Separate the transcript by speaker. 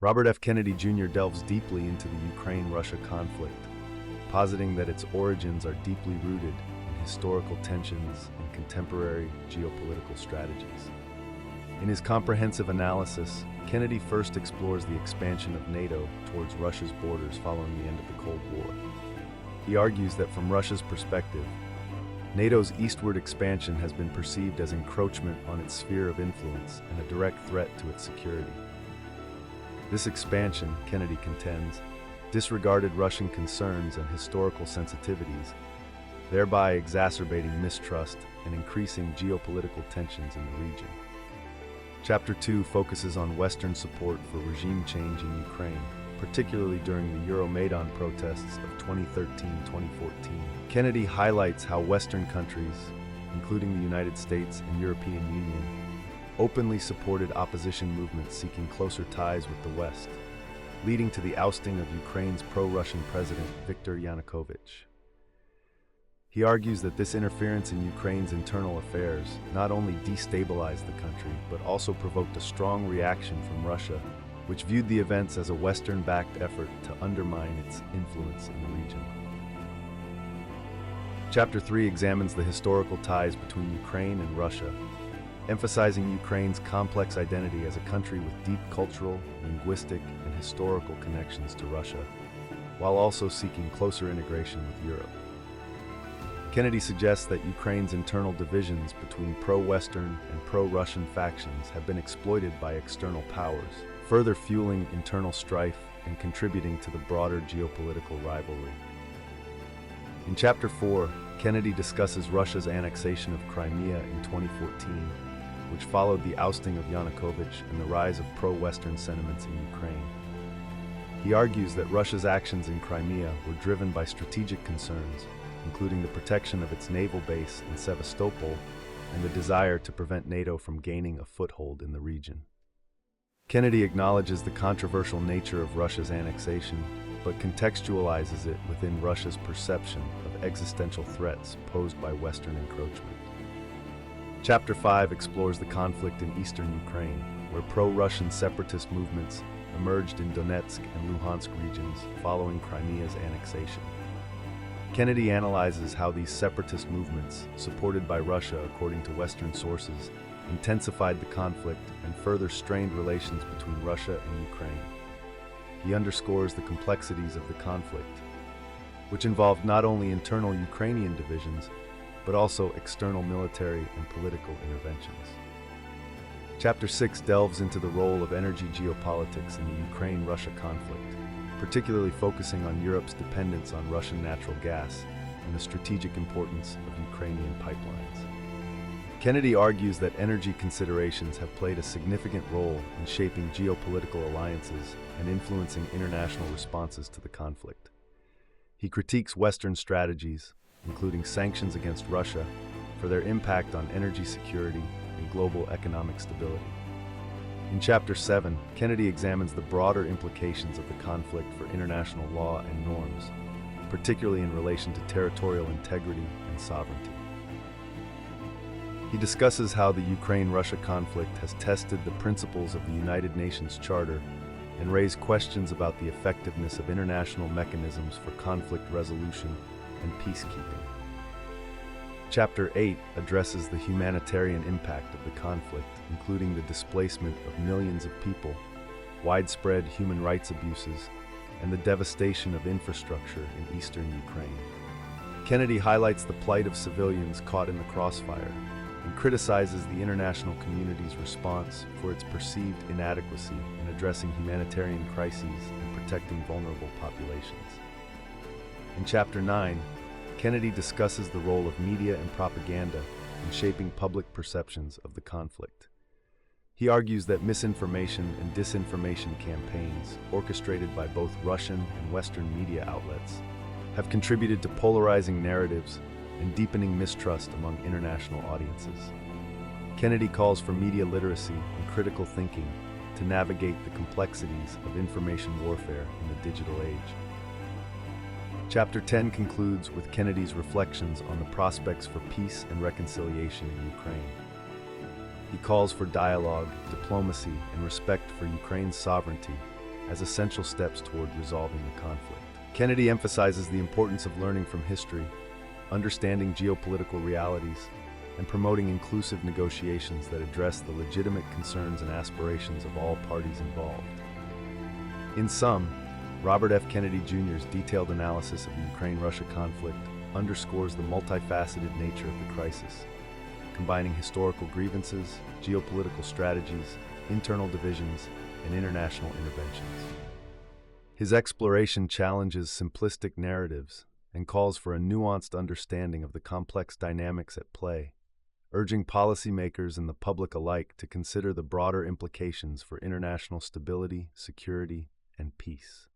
Speaker 1: Robert F. Kennedy Jr. delves deeply into the Ukraine-Russia conflict, positing that its origins are deeply rooted in historical tensions and contemporary geopolitical strategies. In his comprehensive analysis, Kennedy first explores the expansion of NATO towards Russia's borders following the end of the Cold War. He argues that from Russia's perspective, NATO's eastward expansion has been perceived as encroachment on its sphere of influence and a direct threat to its security. This expansion, Kennedy contends, disregarded Russian concerns and historical sensitivities, thereby exacerbating mistrust and increasing geopolitical tensions in the region. Chapter 2 focuses on Western support for regime change in Ukraine, particularly during the Euromaidan protests of 2013-2014. Kennedy highlights how Western countries, including the United States and European Union, openly supported opposition movements seeking closer ties with the West, leading to the ousting of Ukraine's pro-Russian president Viktor Yanukovych. He argues that this interference in Ukraine's internal affairs not only destabilized the country, but also provoked a strong reaction from Russia, which viewed the events as a Western-backed effort to undermine its influence in the region. Chapter 3 examines the historical ties between Ukraine and Russia, emphasizing Ukraine's complex identity as a country with deep cultural, linguistic, and historical connections to Russia, while also seeking closer integration with Europe. Kennedy suggests that Ukraine's internal divisions between pro-Western and pro-Russian factions have been exploited by external powers, further fueling internal strife and contributing to the broader geopolitical rivalry. In Chapter 4, Kennedy discusses Russia's annexation of Crimea in 2014, which followed the ousting of Yanukovych and the rise of pro-Western sentiments in Ukraine. He argues that Russia's actions in Crimea were driven by strategic concerns, including the protection of its naval base in Sevastopol and the desire to prevent NATO from gaining a foothold in the region. Kennedy acknowledges the controversial nature of Russia's annexation, but contextualizes it within Russia's perception of existential threats posed by Western encroachment. Chapter 5 explores the conflict in eastern Ukraine, where pro-Russian separatist movements emerged in Donetsk and Luhansk regions following Crimea's annexation. Kennedy analyzes how these separatist movements, supported by Russia according to Western sources, intensified the conflict and further strained relations between Russia and Ukraine. He underscores the complexities of the conflict, which involved not only internal Ukrainian divisions, but also external military and political interventions. Chapter 6 delves into the role of energy geopolitics in the Ukraine-Russia conflict, particularly focusing on Europe's dependence on Russian natural gas and the strategic importance of Ukrainian pipelines. Kennedy argues that energy considerations have played a significant role in shaping geopolitical alliances and influencing international responses to the conflict. He critiques Western strategies, including sanctions against Russia, for their impact on energy security and global economic stability. In Chapter 7, Kennedy examines the broader implications of the conflict for international law and norms, particularly in relation to territorial integrity and sovereignty. He discusses how the Ukraine-Russia conflict has tested the principles of the United Nations Charter and raised questions about the effectiveness of international mechanisms for conflict resolution and peacekeeping. Chapter 8 addresses the humanitarian impact of the conflict, including the displacement of millions of people, widespread human rights abuses, and the devastation of infrastructure in eastern Ukraine. Kennedy highlights the plight of civilians caught in the crossfire and criticizes the international community's response for its perceived inadequacy in addressing humanitarian crises and protecting vulnerable populations. In Chapter 9, Kennedy discusses the role of media and propaganda in shaping public perceptions of the conflict. He argues that misinformation and disinformation campaigns, orchestrated by both Russian and Western media outlets, have contributed to polarizing narratives and deepening mistrust among international audiences. Kennedy calls for media literacy and critical thinking to navigate the complexities of information warfare in the digital age. Chapter 10 concludes with Kennedy's reflections on the prospects for peace and reconciliation in Ukraine. He calls for dialogue, diplomacy, and respect for Ukraine's sovereignty as essential steps toward resolving the conflict. Kennedy emphasizes the importance of learning from history, understanding geopolitical realities, and promoting inclusive negotiations that address the legitimate concerns and aspirations of all parties involved. In sum, Robert F. Kennedy Jr.'s detailed analysis of the Ukraine-Russia conflict underscores the multifaceted nature of the crisis, combining historical grievances, geopolitical strategies, internal divisions, and international interventions. His exploration challenges simplistic narratives and calls for a nuanced understanding of the complex dynamics at play, urging policymakers and the public alike to consider the broader implications for international stability, security, and peace.